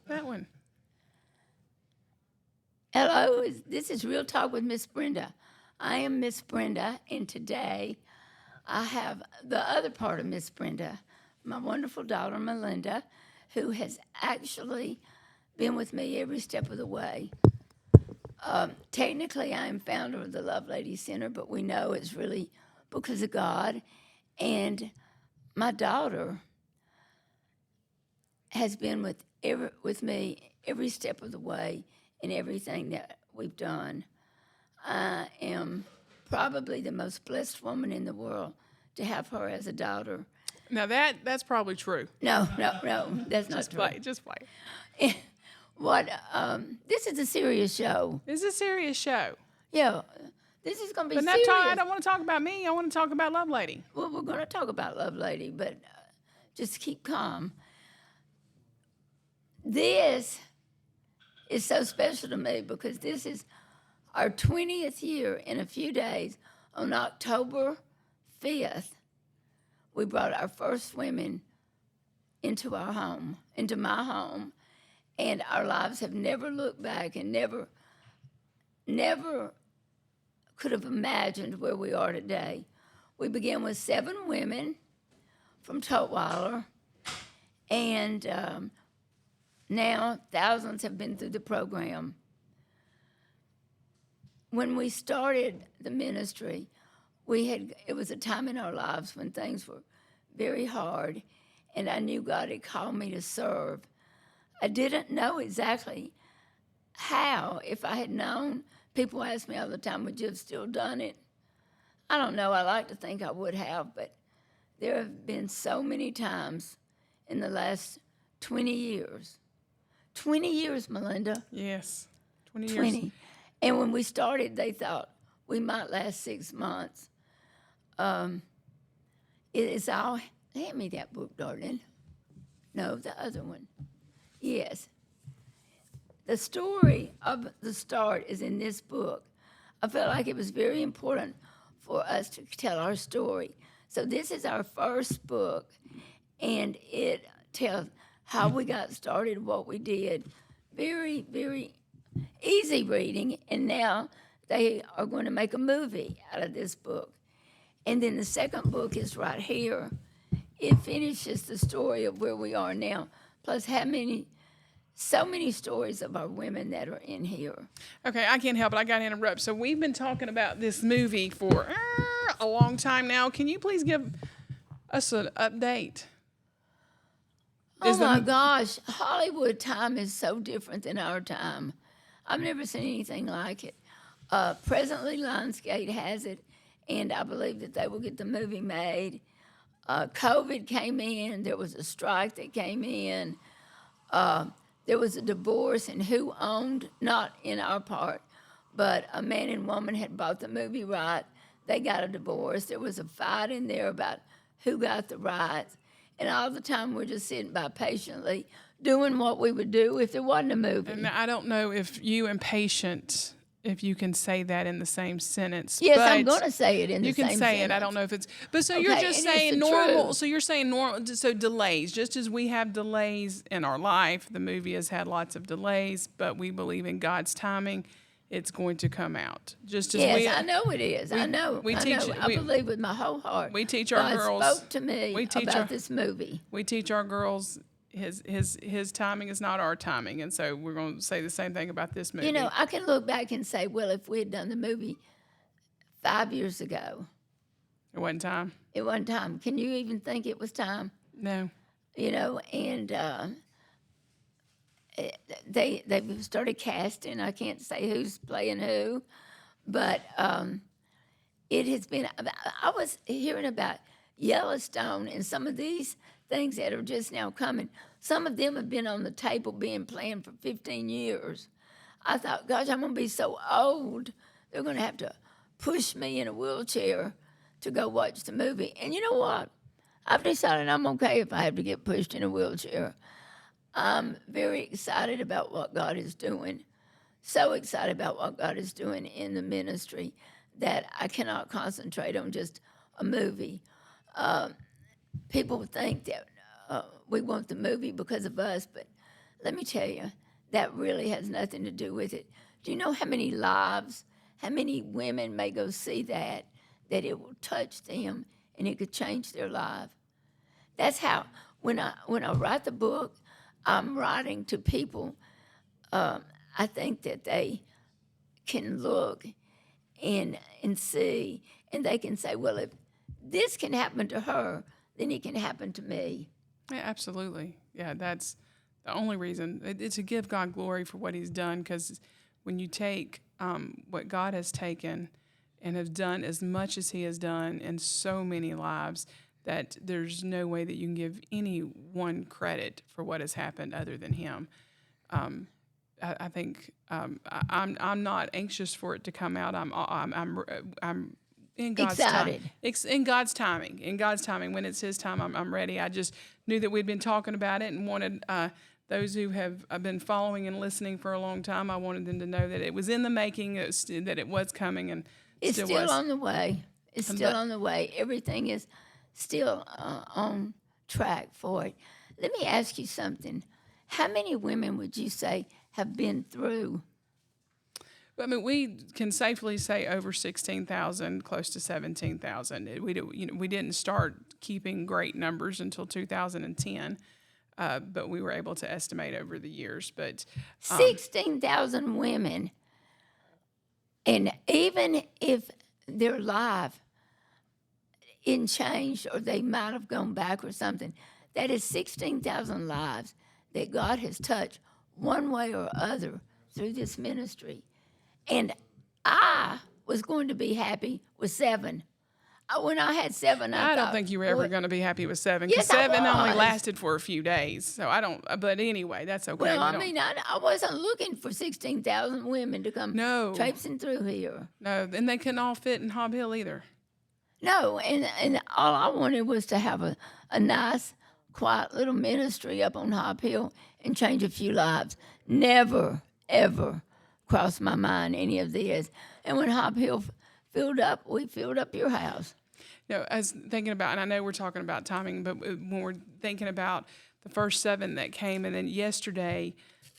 That one. Hello, this is Real Talk with Miss Brenda. I am Miss Brenda, and today I have the other part of Miss Brenda, my wonderful daughter Melinda, who has actually been with me every step of the way. Technically, I am founder of the Lovelady Center, but we know it's really because of God. And my daughter has been with me every step of the way in everything that we've done. I am probably the most blessed woman in the world to have her as a daughter. Now that's probably true. No, that's not Just true. play, just play. This is a serious show. It's a serious show. Yeah, this is going to be But serious. I don't want to talk about me. I want to talk about Lovelady. Well, we're going to talk about Lovelady, but just keep calm. This is so special to me because this is our 20th year in a few days. On October 5th, we brought our first women into our home, into my home, and our lives have never looked back and never could have imagined where we are today. We began with 7 women from Tutwiler, and now thousands have been through the program. When we started the ministry, it was a time in our lives when things were very hard, and I knew God had called me to serve. I didn't know exactly how. If I had known, people ask me all the time, would you have still done it? I don't know. I like to think I would have, but there have been so many times in the last 20 years, 20 years, Melinda. Yes. 20 years. 20. And when we started, they thought we might last 6 months. It is all, hand me that book, darling. No, the other one. Yes. The story of the start is in this book. I felt like it was very important for us to tell our story. So this is our first book, and it tells how we got started, what we did. Very, very easy reading, and now they are going to make a movie out of this book. And then the second book is right here. It finishes the story of where we are now, plus so many stories of our women that are in here. Okay, I can't help it. I got to interrupt. So we've been talking about this movie for a long time now. Can you please give us an update? Oh my gosh, Hollywood time is so different than our time. I've never seen anything like it. Presently, Lionsgate has it, and I believe that they will get the movie made. COVID came in. There was a strike that came in. There was a divorce, and who owned, not in our part, but a man and woman had bought the movie right. They got a divorce. There was a fight in there about who got the rights. And all the time we're just sitting by patiently doing what we would do if there wasn't a movie. And I don't know if you impatient, if you can say that in the same sentence. Yes, but I'm going to say it in the same sentence. You can say it. I don't know if it's. But so you're Okay, just and it's saying the normal. truth. So you're saying normal. So delays. Just as we have delays in our life, the movie has had lots of delays, but we believe in God's timing. It's going to come out. Just as Yes, I know it is. I know. we I teach- know. I we- believe with my whole heart. we teach our God girls- spoke to me we teach about our- this movie. We teach our girls his timing is not our timing, and so we're going to say the same thing about this movie. You know, I can look back and say, well, if we had done the movie 5 years ago, it wasn't time. it wasn't time. Can you even think it was time? No. You know, and they started casting. I can't say who's playing who, but it has been. I was hearing about Yellowstone and some of these things that are just now coming. Some of them have been on the table being planned for 15 years. I thought, gosh, I'm going to be so old. They're going to have to push me in a wheelchair to go watch the movie. And you know what? I've decided I'm okay if I have to get pushed in a wheelchair. I'm very excited about what God is doing. So excited about what God is doing in the ministry that I cannot concentrate on just a movie. People think that we want the movie because of us, but let me tell you, that really has nothing to do with it. Do you know how many lives, how many women may go see that it will touch them and it could change their life? That's how, when I write the book, I'm writing to people. I think that they can look and see, and they can say, well, if this can happen to her, then it can happen to me. Yeah, absolutely. Yeah, that's the only reason. It's to give God glory for what he's done, because when you take what God has taken and have done as much as he has done in so many lives, that there's no way that you can give anyone credit for what has happened other than him. I think I'm not anxious for it to come out. I'm in God's Excited. time. In God's timing. In God's timing. When it's his time, I'm ready. I just knew that we'd been talking about it and wanted those who have been following and listening for a long time, I wanted them to know that it was in the making, that it was coming, and It's still still was. on the way. It's still on the way. Everything is still on track for it. Let me ask you something. How many women would you say have been through? I mean, we can safely say over 16,000, close to 17,000. We didn't start keeping great numbers until 2010, but we were able to estimate over the years. But 16,000 women. And even if their life isn't changed or they might have gone back or something, that is 16,000 lives that God has touched one way or other through this ministry. And I was going to be happy with 7. when I had 7, I don't thought, think you were ever well, going to be happy with 7 because yes, I 7 only was. lasted for a few days. So I don't. But anyway, that's okay. Well, We I don't. mean, I wasn't looking for 16,000 women to come No, traipsing through here. no, and they couldn't all fit in Hob Hill either. No, and all I wanted was to have a nice, quiet little ministry up on Hob Hill and change a few lives. Never, ever crossed my mind any of this. And when Hob Hill filled up, we filled up your house. I was thinking about, and I know we're talking about timing, but when we're thinking about the first 7 that came, and then yesterday,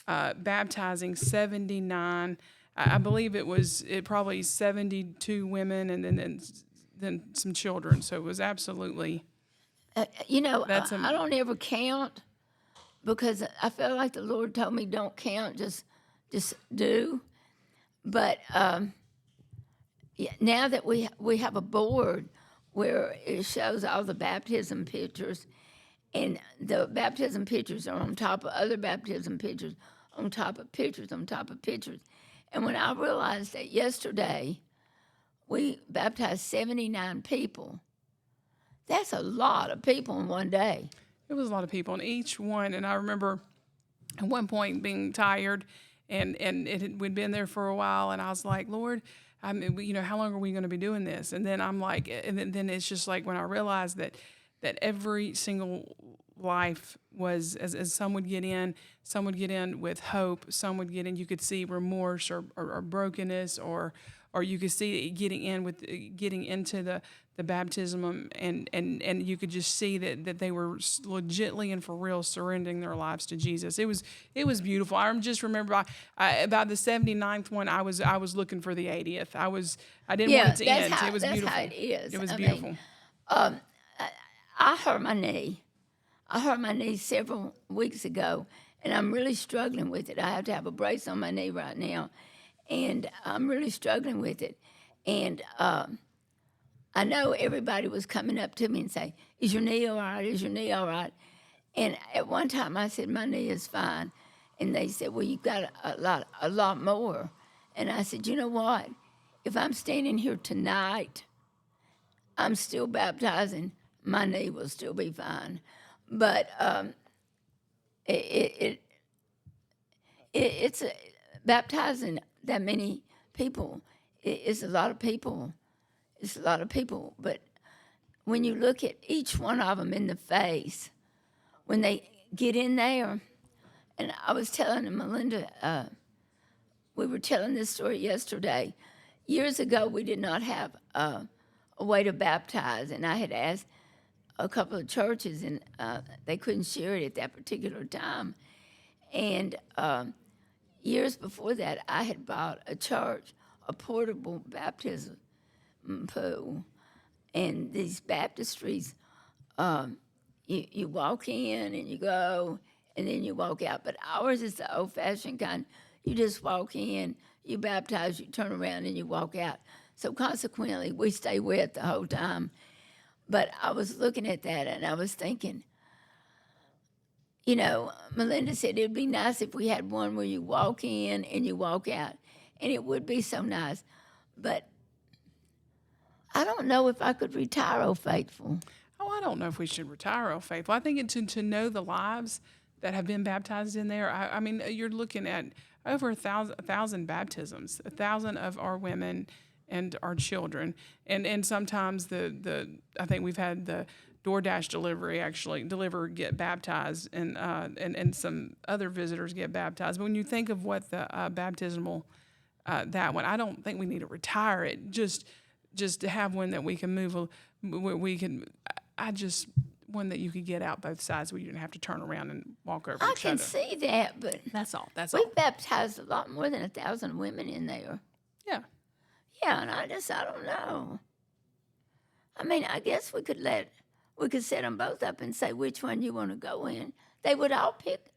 baptizing 79, I believe it probably 72 women, and then some children. So it was absolutely. That's I don't ever count because I feel like the Lord told me don't count, just do. But now that we have a board where it shows all the baptism pictures, and the baptism pictures are on top of other baptism pictures, on top of pictures, on top of pictures. And when I realized that yesterday we baptized 79 people, that's a lot of people in one day. It was a lot of people, and each one. And I remember at one point being tired, and we'd been there for a while, and I was like, Lord, I mean, how long are we going to be doing this? And then I'm like, and then it's just like when I realized that every single life was, as some would get in with hope, some would get in, you could see remorse or brokenness, or you could see it getting into the baptism, and you could just see that they were legitly and for real surrendering their lives to Jesus. It was beautiful. I just remember about the 79th one, I was looking for the 80th. I didn't want it to end. It was beautiful. How it is. It was beautiful. I hurt my knee. I hurt my knee several weeks ago, and I'm really struggling with it. I have to have a brace on my knee right now, and I'm really struggling with it. And I know everybody was coming up to me and saying, "Is your knee all right? Is your knee all right?" And at one time I said, "My knee is fine." And they said, "Well, you've got a lot more." And I said, "You know what? If I'm standing here tonight, I'm still baptizing, my knee will still be fine." But it's baptizing that many people. It's a lot of people. It's a lot of people. But when you look at each one of them in the face, when they get in there, and I was telling Melinda, we were telling this story yesterday. Years ago, we did not have a way to baptize, and I had asked a couple of churches, and they couldn't share it at that particular time. And years before that, I had bought a church, a portable baptism pool. And these baptistries, you walk in and you go, and then you walk out. But ours is the old-fashioned kind. You just walk in, you baptize, you turn around, and you walk out. So consequently, we stay wet the whole time. But I was looking at that, and I was thinking, Melinda said it'd be nice if we had one where you walk in and you walk out. And it would be so nice. But I don't know if I could retire, oh faithful. Oh, I don't know if we should retire, oh faithful. I think to know the lives that have been baptized in there. I mean, you're looking at over 1,000 baptisms, 1,000 of our women and our children, and sometimes I think we've had the DoorDash deliver get baptized, and some other visitors get baptized. But when you think of what the baptismal that one, I don't think we need to retire it. Just to have one that we can move, one that you could get out both sides where you didn't have to turn around and walk over I each other. can see that, but That's all. we've baptized a lot more than 1,000 women in there. Yeah. Yeah, and I don't know. I mean, I guess we could set them both up and say which one you want to go in. They would all pick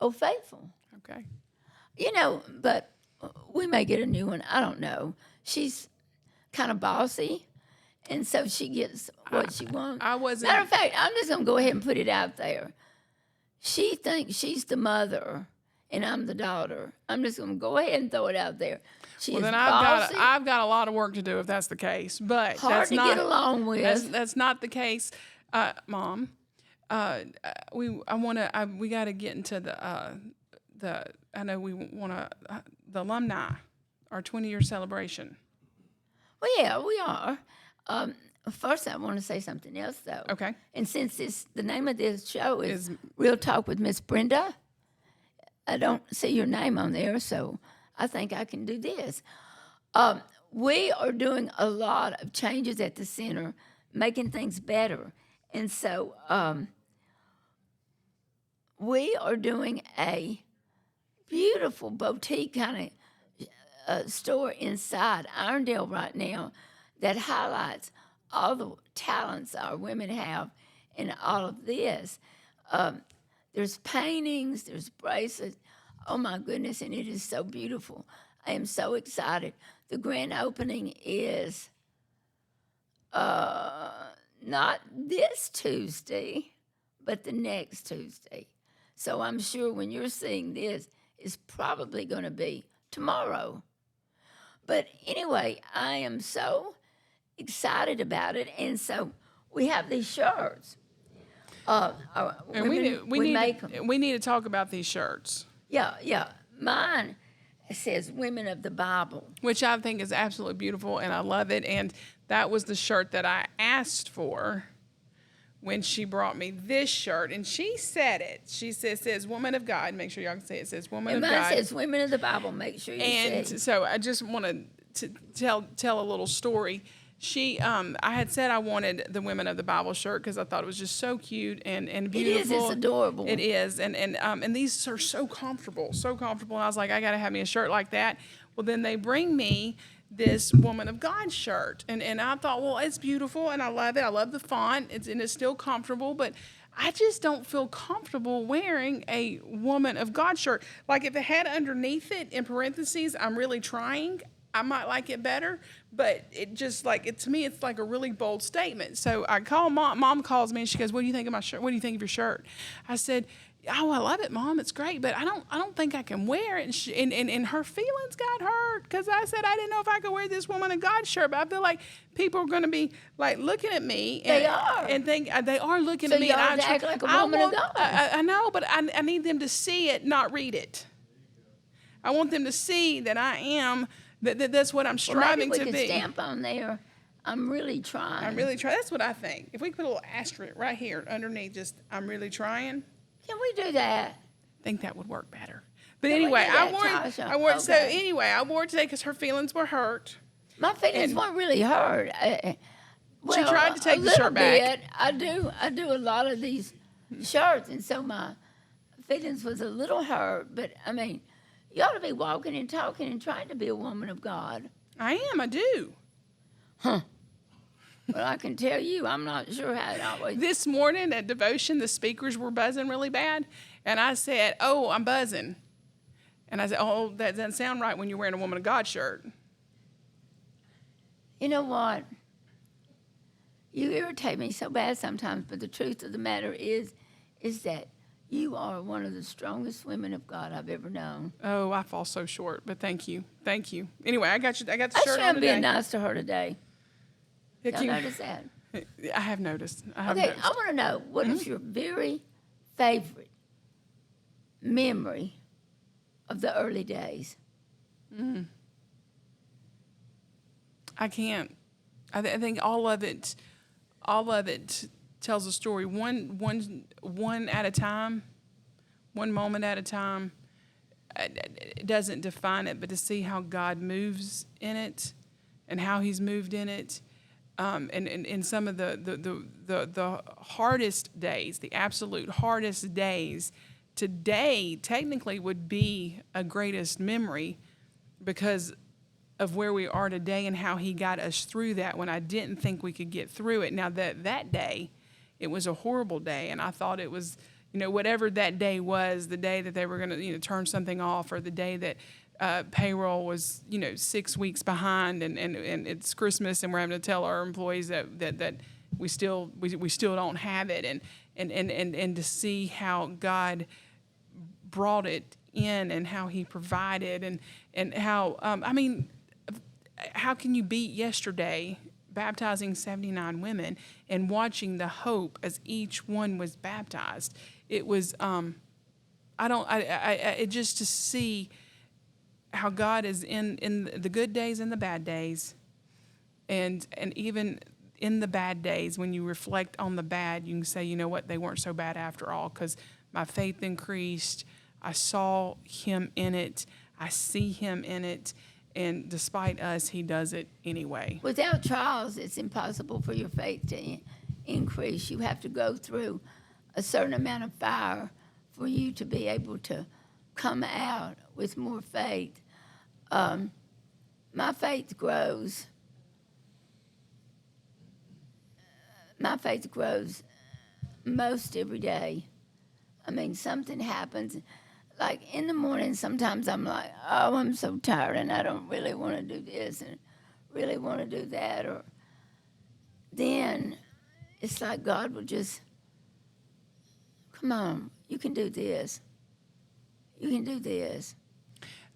Oh Faithful. Okay. But we may get a new one. I don't know. She's kind of bossy, and so she gets what she wants. Matter of fact, I'm just going to go ahead and put it out there. She thinks she's the mother, and I'm the daughter. I'm just going to go ahead and throw it out there. She Well, is then bossy, I've got a lot of work to do if that's the case. But hard that's to not get along with. that's not the case, Mom. We got to get into the I know we want to the alumni, our 20-year celebration. Well, yeah, we are. First, I want to say something else, though. Okay. And since the name of this show is Real Talk with Miss Brenda, I don't see your name on there, so I think I can do this. We are doing a lot of changes at the center, making things better. And so we are doing a beautiful boutique kind of store inside Irondale right now that highlights all the talents our women have in all of this. There's paintings, there's bracelets. Oh my goodness, and it is so beautiful. I am so excited. The grand opening is not this Tuesday, but the next Tuesday. So I'm sure when you're seeing this, it's probably going to be tomorrow. But anyway, I am so excited about it, and so we have these shirts. And we make them. We need to talk about these shirts, Yeah. Mine says "Women of the Bible." which I think is absolutely beautiful, and I love it. And that was the shirt that I asked for when she brought me this shirt, and she said it. She says "Woman of God." Make sure y'all can say it. It says "Woman And of mine God." says "Women of the Bible." Make sure you And say. so I just wanted to tell a little story. I had said I wanted the Women of the Bible shirt because I thought it was just so cute and beautiful. It is. It's adorable. It is, and these are so comfortable. And I was like, I got to have me a shirt like that. Well, then they bring me this Woman of God shirt, and I thought, well, it's beautiful and I love it. I love the font. It's still comfortable, but I just don't feel comfortable wearing a Woman of God shirt. Like if it had underneath it in parentheses, I'm really trying, I might like it better, but it just to me, it's like a really bold statement. So I call Mom. Mom calls me and she goes, "What do you think of my shirt? What do you think of your shirt?" I said, "Oh, I love it, Mom. It's great, but I don't think I can wear it." And her feelings got hurt because I said I didn't know if I could wear this Woman of God shirt. But I feel like people are going to be like looking at me. They are. And think they are looking So at me. you And ought to act like a woman of God. I know, but I need them to see it, not read it. I want them to see that I am. That's what I'm striving well, to maybe be. we could stamp on there. I'm really trying. I'm really trying. That's what I think. If we put a little asterisk right here underneath, just "I'm really trying," Can we do that? I think that would work better. But Can we anyway, do that, I Tasha? wore it. So Okay. anyway, I wore it today because her feelings were hurt. My feelings weren't really hurt. Well, tried to take a the shirt little back. bit. I do a lot of these shirts, and so my feelings was a little hurt. But I mean, you ought to be walking and talking and trying to be a woman of God. I am. I do. Well, I can tell you, I'm not sure how it always. This morning at devotion, the speakers were buzzing really bad, and I said, "Oh, I'm buzzing," and I said, "Oh, that doesn't sound right when you're wearing a Woman of God shirt." You know what? You irritate me so bad sometimes, but the truth of the matter is that you are one of the strongest women of God I've ever known. Oh, I fall so short, but thank you. Anyway, I got the I shirt sure on am today. being nice to her today. Yeah, Y'all notice that? I have noticed. Okay, I want to know, what is your very favorite memory of the early days? I can't. I think all of it tells a story one at a time, one moment at a time. It doesn't define it, but to see how God moves in it and how He's moved in it, and in some of the hardest days, the absolute hardest days, today technically would be a greatest memory because of where we are today and how He got us through that when I didn't think we could get through it. Now that day, it was a horrible day, and I thought it was, whatever that day was, the day that they were going to, turn something off, or the day that payroll was, 6 weeks behind, and it's Christmas, and we're having to tell our employees that we still don't have it, and to see how God brought it in and how he provided and how, I mean, how can you beat yesterday baptizing 79 women and watching the hope as each one was baptized? It was, it just to see how God is in the good days and the bad days. And even in the bad days, when you reflect on the bad, you can say, you know what, they weren't so bad after all, because my faith increased. I saw him in it. I see him in it. And despite us, he does it anyway. Without trials, it's impossible for your faith to increase. You have to go through a certain amount of fire for you to be able to come out with more faith. My faith grows. My faith grows most every day. I mean, something happens. Like in the morning, sometimes I'm like, oh, I'm so tired and I don't really want to do this and really want to do that. Or then it's like God will just, come on, you can do this. You can do this.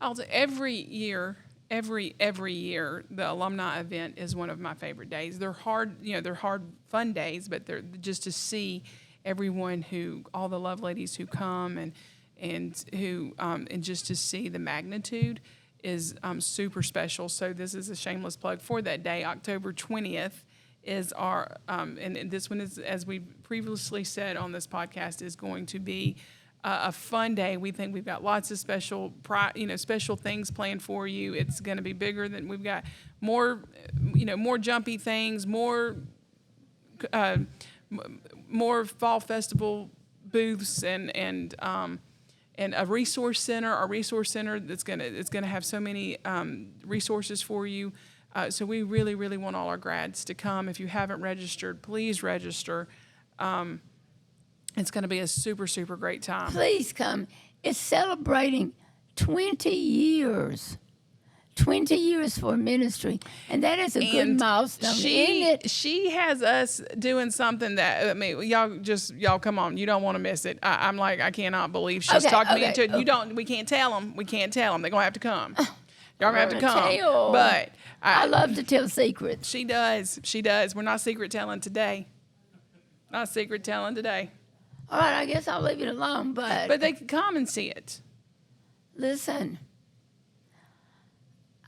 Also, every year, the alumni event is one of my favorite days. They're hard, they're hard, fun days, but they're just to see everyone all the love ladies who come and who, and just to see the magnitude is super special. So this is a shameless plug for that day. October 20th is our, and this one is, as we previously said on this podcast, is going to be a fun day. We think we've got lots of special things planned for you. It's going to be bigger than we've got more jumpy things, more fall festival booths and a resource center that's gonna have so many resources for you. So we really, really want all our grads to come. If you haven't registered, please register. It's going to be a super, super great time. Please come. It's celebrating 20 years. 20 years for ministry. And that is a good milestone, isn't it? She has us doing something that, I mean, y'all come on. You don't want to miss it. I'm like, I cannot believe she's talking me into it. We can't tell them. We can't tell them. They're going to have to come. Y'all going to have to come. Tell. But I love to tell secrets. She does. She does. We're not secret telling today. Not secret telling today. All right, I guess I'll leave it alone, but they can come and see it. Listen,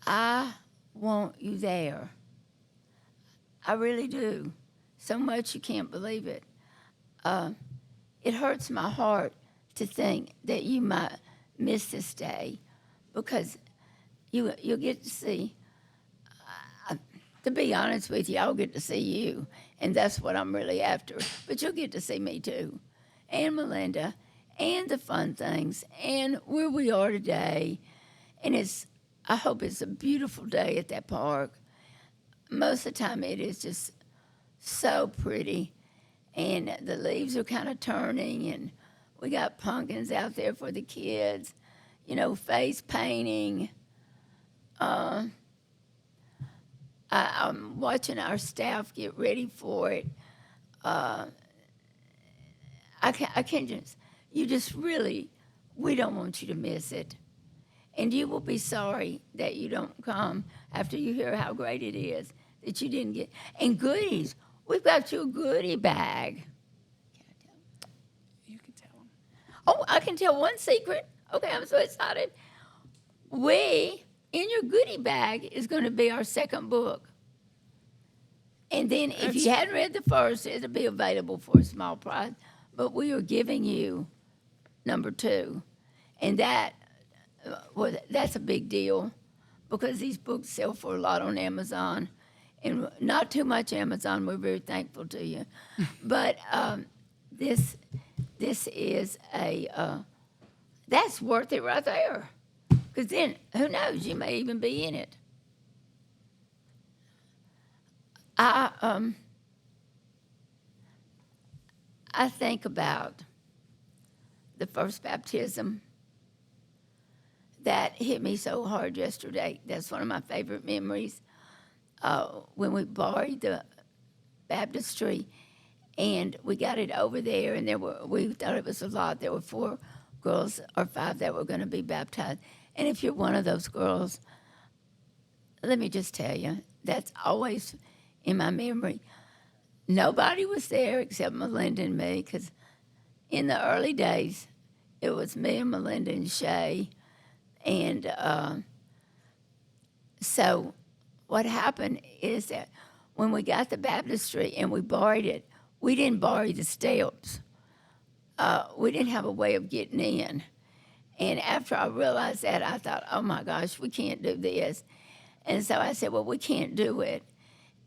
I want you there. I really do. So much you can't believe it. It hurts my heart to think that you might miss this day because you'll get to see. To be honest with you, I'll get to see you, and that's what I'm really after. But you'll get to see me too. And Melinda, and the fun things, and where we are today. And I hope it's a beautiful day at that park. Most of the time it is just so pretty. And the leaves are kind of turning, and we got pumpkins out there for the kids, face painting. I'm watching our staff get ready for it. I can't we don't want you to miss it. And you will be sorry that you don't come after you hear how great it is that you didn't get. And goodies, we've got you a goodie bag. Can I tell them? You can tell them. Oh, I can tell one secret. Okay, I'm so excited. In your goodie bag is going to be our second book. And then if you hadn't read the first, it'll be available for a small price. But we are giving you number 2. And that's a big deal because these books sell for a lot on Amazon. And not too much Amazon. We're very thankful to you. But this is that's worth it right there. Because then, who knows, you may even be in it. I think about the first baptism that hit me so hard yesterday. That's one of my favorite memories. When we borrowed the baptistry and we got it over there, and we thought it was a lot. There were 4 girls or 5 that were going to be baptized. And if you're one of those girls, let me just tell you, that's always in my memory. Nobody was there except Melinda and me, because in the early days, it was me and Melinda and Shay. And so what happened is that when we got the baptistry and we borrowed it, we didn't borrow the steps. We didn't have a way of getting in. And after I realized that, I thought, oh my gosh, we can't do this. And so I said, well, we can't do it.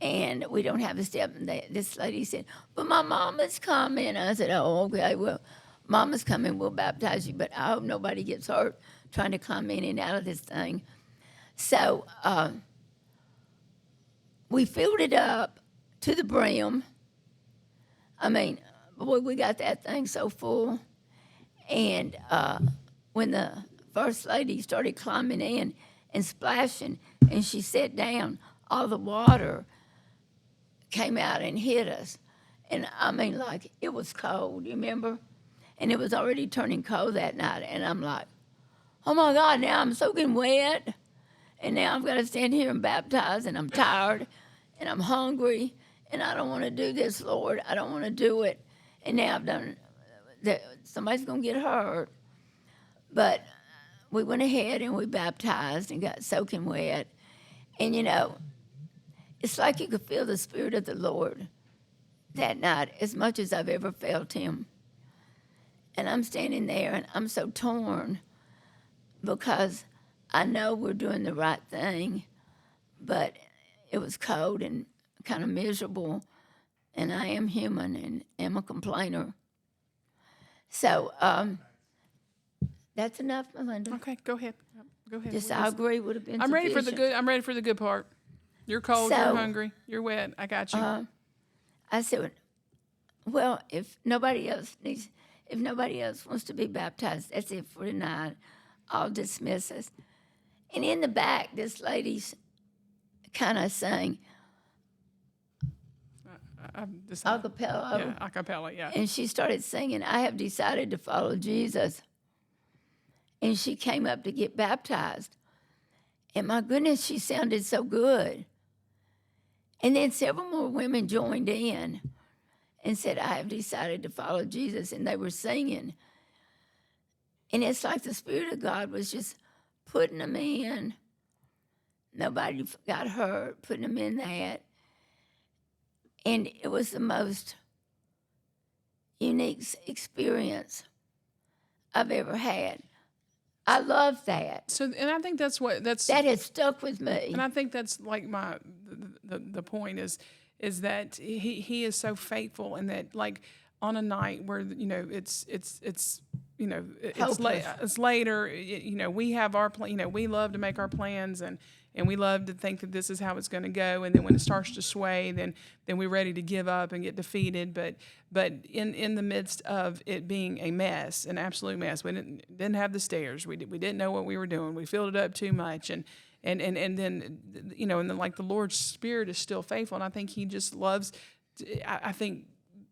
And we don't have a step. And this lady said, but my mama's coming. I said, oh, okay, well, mama's coming, we'll baptize you, but I hope nobody gets hurt trying to climb in and out of this thing. So we filled it up to the brim. I mean, boy, we got that thing so full. And when the first lady started climbing in and splashing, and she sat down, all the water came out and hit us. And I mean, like, it was cold, you remember? And it was already turning cold that night. And I'm like, oh my God, now I'm soaking wet. And now I've got to stand here and baptize, and I'm tired, and I'm hungry, and I don't want to do this, Lord. I don't want to do it. And now I've done that. Somebody's going to get hurt. But we went ahead and we baptized and got soaking wet. And, you know, it's like you could feel the Spirit of the Lord that night as much as I've ever felt him. And I'm standing there, and I'm so torn because I know we're doing the right thing, but it was cold and kind of miserable, and I am human and am a complainer. So that's enough, Melinda. Okay, go ahead. Go ahead. Just I agree would have been I'm ready for the sufficient. good. I'm ready for the good part. You're cold. So, you're hungry. You're wet. I got you. I said, well, if nobody else wants to be baptized, that's it for tonight. I'll dismiss us. And in the back, this lady's kind of sang a cappella. Yeah, a cappella. Yeah. And she started singing, I have decided to follow Jesus. And she came up to get baptized. And my goodness, she sounded so good. And then several more women joined in and said, I have decided to follow Jesus. And they were singing. And it's like the Spirit of God was just putting them in. Nobody got hurt, putting them in that. And it was the most unique experience I've ever had. I love that. So, and I think that has stuck with me. And I think that's like the point is that he is so faithful, and that like on a night where it's later, we have our plan. We love to make our plans, and we love to think that this is how it's going to go. And then when it starts to sway, then we're ready to give up and get defeated. But in the midst of it being a mess, an absolute mess, we didn't have the stairs. We didn't know what we were doing. We filled it up too much, and then and then like the Lord's Spirit is still faithful, and I think He just loves. I think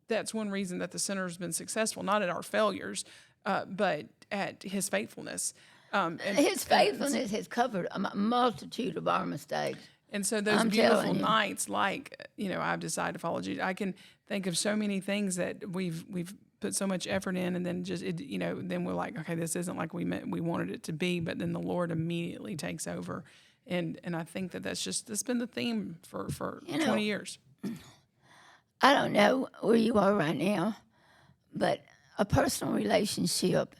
that's one reason that the center has been successful, not at our failures, but at His faithfulness. And His faithfulness has covered a multitude of our mistakes. And so those beautiful nights, like, I've decided to follow Jesus. I can think of so many things that we've put so much effort in, and then then we're like, okay, this isn't like we wanted it to be, but then the Lord immediately takes over. And I think that's been the theme for 20 years. I don't know where you are right now, but a personal relationship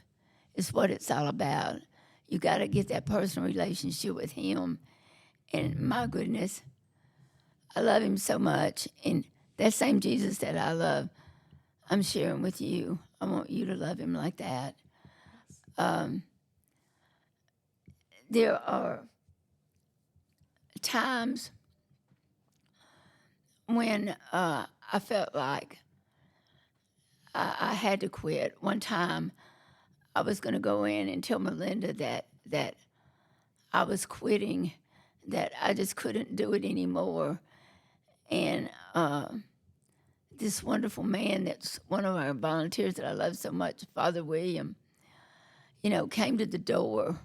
is what it's all about. You got to get that personal relationship with Him. And my goodness, I love Him so much. And that same Jesus that I love, I'm sharing with you. I want you to love Him like that. There are times when I felt like I had to quit. One time, I was going to go in and tell Melinda that I was quitting, that I just couldn't do it anymore. And this wonderful man that's one of our volunteers that I love so much, Father William, came to the door.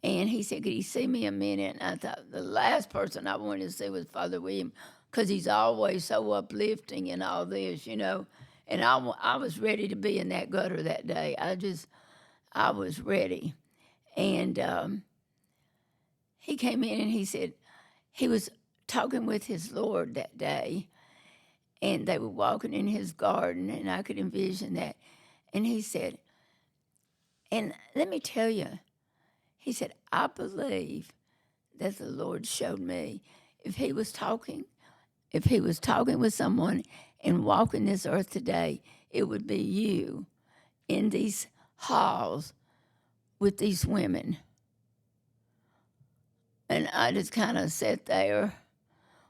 And he said, could he see me a minute? And I thought the last person I wanted to see was Father William, because he's always so uplifting and all this, And I was ready to be in that gutter that day. I was ready. And he came in and he said, he was talking with his Lord that day. And they were walking in his garden, and I could envision that. And he said, and let me tell you, he said, I believe that the Lord showed me if he was talking with someone and walking this earth today, it would be you in these halls with these women. And I just kind of sat there.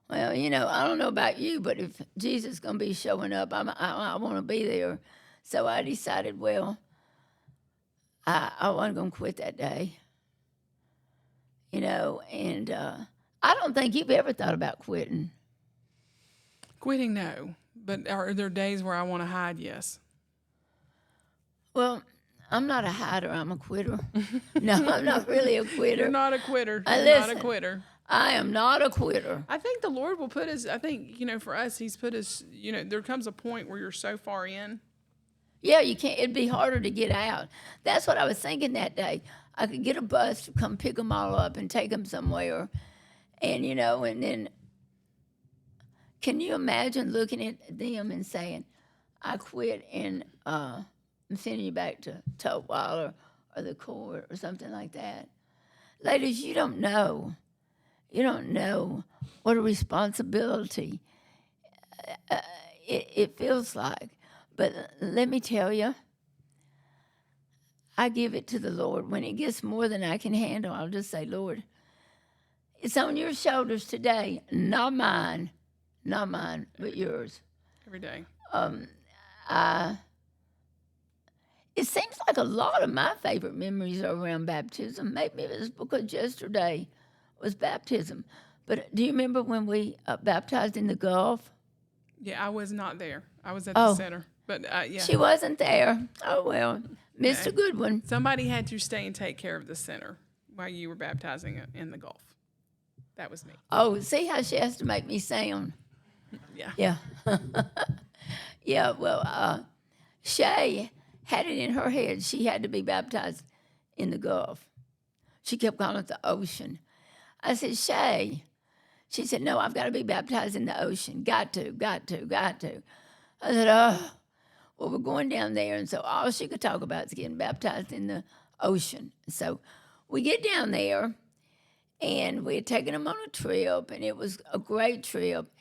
Well, I don't know about you, but if Jesus is going to be showing up, I want to be there. So I decided, well, I wasn't going to quit that day. And I don't think you've ever thought about quitting. Quitting, no. But are there days where I want to hide? Yes. Well, I'm not a hider. I'm a quitter. No, I'm not really a quitter. You're not a quitter. You're not a quitter. I am not a quitter. I think the Lord will put us, for us, he's put us, there comes a point where you're so far in. Yeah, you can't. It'd be harder to get out. That's what I was thinking that day. I could get a bus to come pick them all up and take them somewhere. And, and then can you imagine looking at them and saying, I quit and I'm sending you back to Tutwiler or the court or something like that? Ladies, you don't know. You don't know what a responsibility it feels like. But let me tell you, I give it to the Lord. When it gets more than I can handle, I'll just say, Lord, it's on your shoulders today, not mine, but yours. Every day. It seems like a lot of my favorite memories are around baptism. Maybe it was because yesterday was baptism. But do you remember when we baptized in the Gulf? Yeah, I was not there. I was at the center. But yeah. She wasn't there. Oh, well, missed a good one. Somebody had to stay and take care of the center while you were baptizing in the Gulf. That was me. Oh, see how she has to make me sound. Yeah. Yeah. Yeah, well, Shay had it in her head she had to be baptized in the Gulf. She kept calling it the ocean. I said, Shay. She said, no, I've got to be baptized in the ocean. Got to. I said, oh. Well, we're going down there, and so all she could talk about is getting baptized in the ocean. So we get down there, and we had taken them on a trip, and it was a great trip.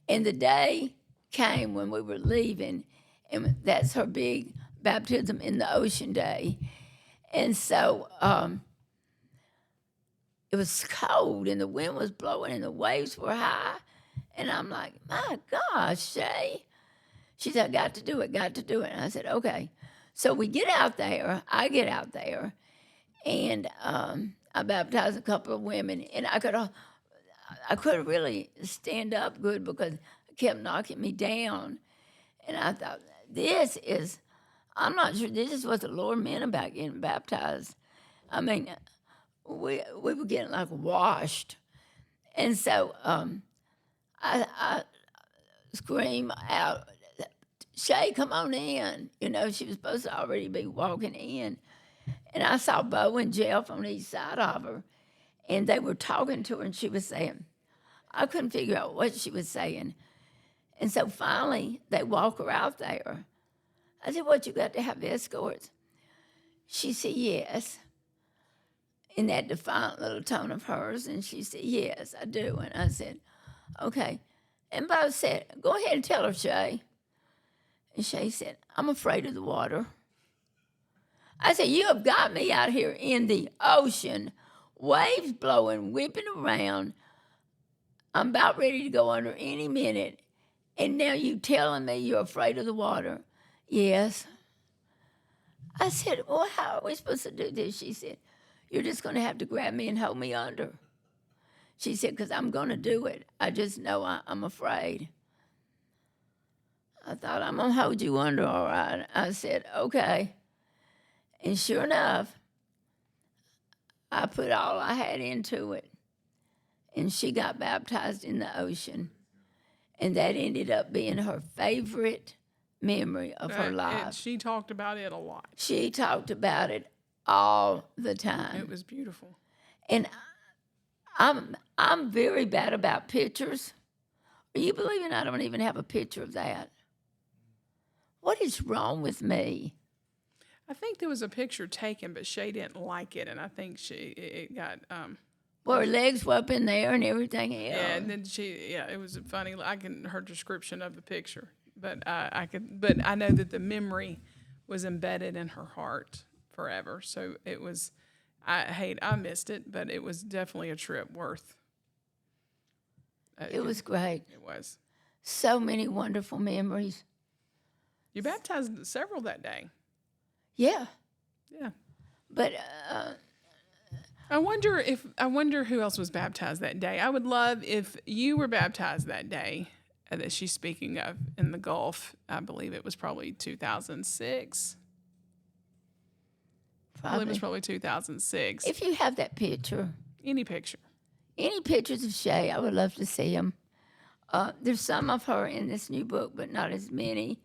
And the day came when we were leaving, and that's her big baptism in the ocean day. And so it was cold, and the wind was blowing, and the waves were high. And I'm like, my gosh, Shay. She said, got to do it. And I said, okay. So we get out there. I get out there, and I baptized a couple of women. And I couldn't really stand up good because it kept knocking me down. And I thought, I'm not sure this is what the Lord meant about getting baptized. I mean, we were getting like washed. And so I scream out, Shay, come on in. She was supposed to already be walking in. And I saw Bo and Jeff on each side of her, and they were talking to her, and she was saying, I couldn't figure out what she was saying. And so finally, they walk her out there. I said, what, you got to have escorts? She said, yes, in that defiant little tone of hers. And she said, yes, I do. And I said, okay. And Bo said, go ahead and tell her, Shay. And Shay said, I'm afraid of the water. I said, you have got me out here in the ocean, waves blowing, whipping around. I'm about ready to go under any minute. And now you telling me you're afraid of the water? Yes. I said, well, how are we supposed to do this? She said, you're just going to have to grab me and hold me under. She said, because I'm going to do it. I just know I'm afraid. I thought, I'm going to hold you under, all right. I said, okay. And sure enough, I put all I had into it. And she got baptized in the ocean. And that ended up being her favorite memory of her And life. she talked about it a lot. She talked about it all the time. It was beautiful. And I'm very bad about pictures. Are you believing I don't even have a picture of that? What is wrong with me? I think there was a picture taken, but Shay didn't like it, and I think it got Well, her legs were up in there and everything else. yeah, and then it was funny. Her description of the picture, but I know that the memory was embedded in her heart forever. So it was, I missed it, but it was definitely a trip worth. It was great. It was. So many wonderful memories. You baptized several that day. Yeah. Yeah. But I wonder who else was baptized that day. I would love if you were baptized that day that she's speaking of in the Gulf. I believe it was probably 2006. I believe it was probably 2006. If you have that picture, Any picture. any pictures of Shay, I would love to see them. There's some of her in this new book, but not as many.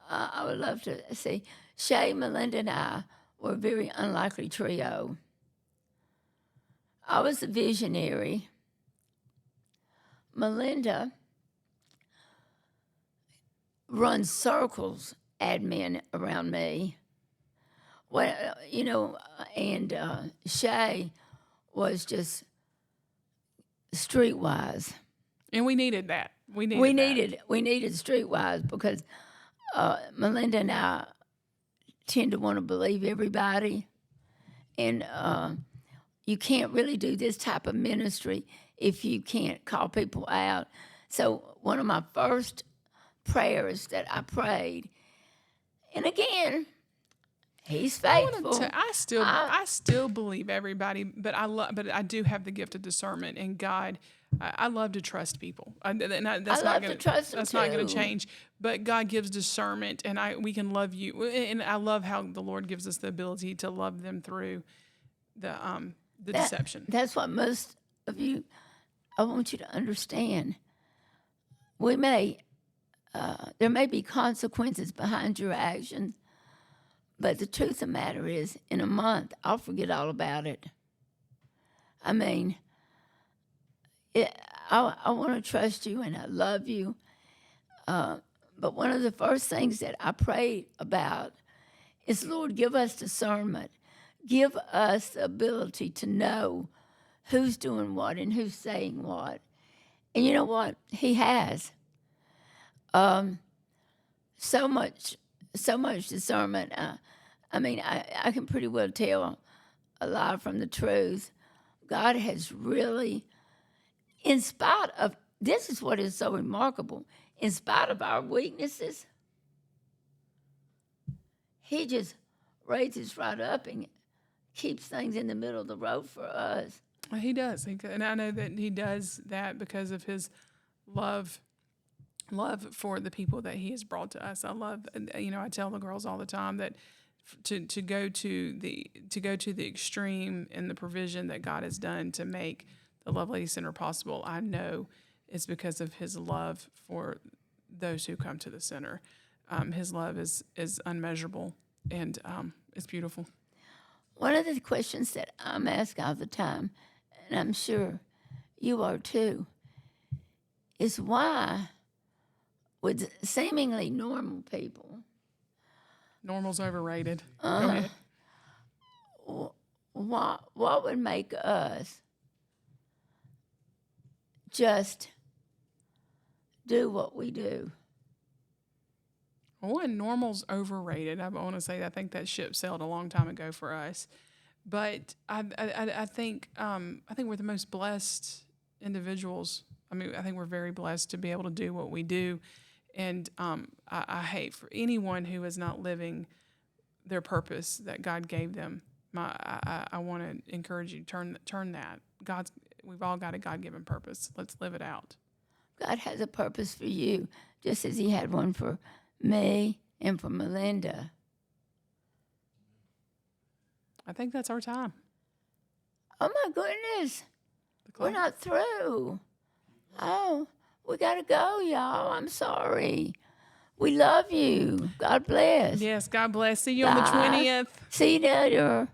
I would love to see. Shay, Melinda, and I were a very unlikely trio. I was the visionary. Melinda runs circles, admin around me. Well, and Shay was just streetwise. And we needed that. We needed streetwise because Melinda and I tend to want to believe everybody, and you can't really do this type of ministry if you can't call people out. So one of my first prayers that I prayed, and again, He's faithful. I still believe everybody, but I do have the gift of discernment, and God, I love to trust people. That's not going to change. But God gives discernment, and we can love you, and I love how the Lord gives us the ability to love them through the deception. That's what most of you. I want you to understand. There may be consequences behind your actions. But the truth of the matter is, in a month, I'll forget all about it. I mean, I want to trust you and I love you. But one of the first things that I prayed about is, Lord, give us discernment. Give us the ability to know who's doing what and who's saying what. And you know what? He has. So much discernment. I can pretty well tell a lie from the truth. God has really, in spite of, this is what is so remarkable, in spite of our weaknesses, He just raises right up and keeps things in the middle of the road for us. He does. And I know that He does that because of His love for the people that He has brought to us. I tell the girls all the time that to go to the extreme in the provision that God has done to make the Lovelady Center possible, I know it's because of His love for those who come to the center. His love is unmeasurable, and it's beautiful. One of the questions that I'm asked all the time, and I'm sure you are too, is why, with seemingly normal people, normal's overrated. Go ahead. What would make us just do what we do? One, normal's overrated. I want to say I think that ship sailed a long time ago for us, but I think we're the most blessed individuals. I think we're very blessed to be able to do what we do. And I hate for anyone who is not living their purpose that God gave them. I want to encourage you to turn that. We've all got a God-given purpose. Let's live it out. God has a purpose for you, just as He had one for me and for Melinda. I think that's our time. Oh, my goodness. We're not through. Oh, we got to go, y'all. I'm sorry. We love you. God bless. Yes, God bless. See you on the Bye. 20th. See you later.